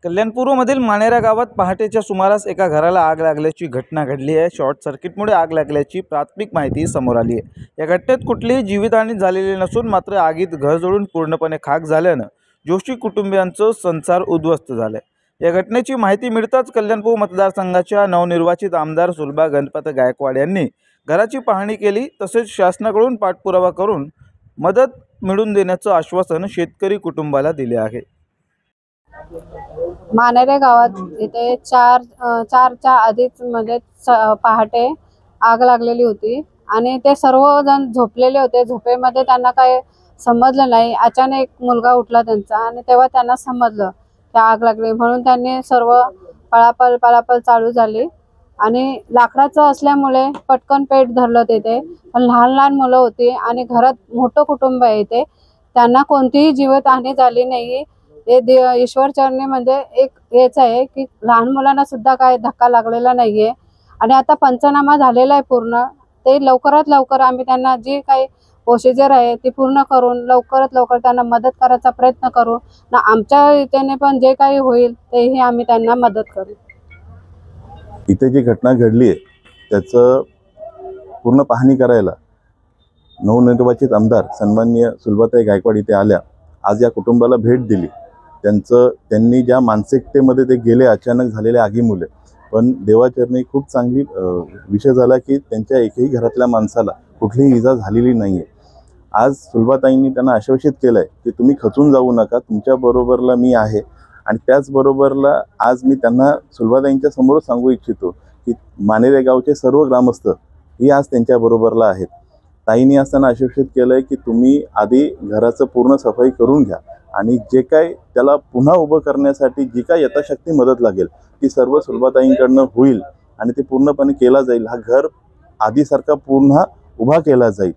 कल्याणपूरमधील मानेरा गावात पहाटेच्या सुमारास एका घराला आग लागल्याची घटना घडली आहे। शॉर्ट सर्किटमुळे आग लागल्याची प्राथमिक माहिती समोर आली आहे। या घटनेत कुठलीही जीवितहानी झालेली नसून मात्र आगीत घर जळून पूर्णपणे खाक झाल्याने जोशी कुटुंबियांचं संसार उद्ध्वस्त झाले। या घटनेची माहिती मिळताच कल्याणपूर मतदारसंघाच्या नवनिर्वाचित आमदार सुलभा गणपत गायकवाड यांनी घराची पाहणी केली। तसेच शासनाकडून पाठपुरावा करून मदत मिळवून देण्याचं आश्वासन शेतकरी कुटुंबाला दिले आहे। मानेरे गावात इथे चारच्या आधीच म्हणजे पहाटे आग लागलेली होती आणि ते सर्वजण झोपलेले होते। झोपेमध्ये त्यांना काही समजलं नाही। अचानक एक मुलगा उठला त्यांचा आणि तेव्हा त्यांना समजलं की आग लागली, म्हणून त्यांनी सर्व पळापळ चालू झाली आणि लाकडाचं असल्यामुळे पटकन पेट धरलं तिथे। पण लहान लहान मुलं होती आणि घरात मोठं कुटुंब आहे इथे, त्यांना कोणतीही जीवितहानी झाली नाही। ईश्वर चरणी म्हणजे एक हेच आहे की लहान मुलांना सुद्धा काय धक्का लागलेला नाहीये आणि आता पंचनामा झालेला आहे पूर्ण। ते लवकरात लवकर आम्ही त्यांना जी काही प्रोसिजर आहे ती पूर्ण करून लवकरात लवकर त्यांना मदत करायचा प्रयत्न करू ना। आमच्या इथे पण जे काही होईल तेही आम्ही त्यांना मदत करू। इथे जी घटना घडली आहे त्याचं पूर्ण पाहणी करायला नवनिर्वाचित आमदार सन्माननीय सुलभाताई गायकवाड इथे आल्या। आज या कुटुंबाला भेट दिली। त्यांनी ज्या मानसिकतेमध्ये ते गेले अचानक झालेल्या आगीमुळे, पण देवाचरणी खूप चांगली विषय झाला की त्यांच्या एकही घरातल्या माणसाला कुठलीही इजा झालेली नाहीये। आज सुलभाताईंनी त्यांना आश्वासित केलंय की तुम्ही खचून जाऊ नका, तुमच्या बरोबरला मी आहे। आणि त्याचबरोबरला आज मी त्यांना सुलभाताईंच्या समोर सांगू इच्छितो की मानेरे गावचे सर्व ग्रामस्थ ही आज त्यांच्या बरोबरला आहेत। ताईंनी असताना आश्वासित केलंय की तुम्ही आधी घराचं पूर्ण सफाई करून घ्या आणि जे काय त्याला पुन्हा उभं करण्यासाठी जी काय यथाशक्ती मदत लागेल ती सर्व सुलभाताईंकडनं होईल आणि ते पूर्णपणे केला जाईल। हा घर आधीसारखा पुन्हा उभा केला जाईल।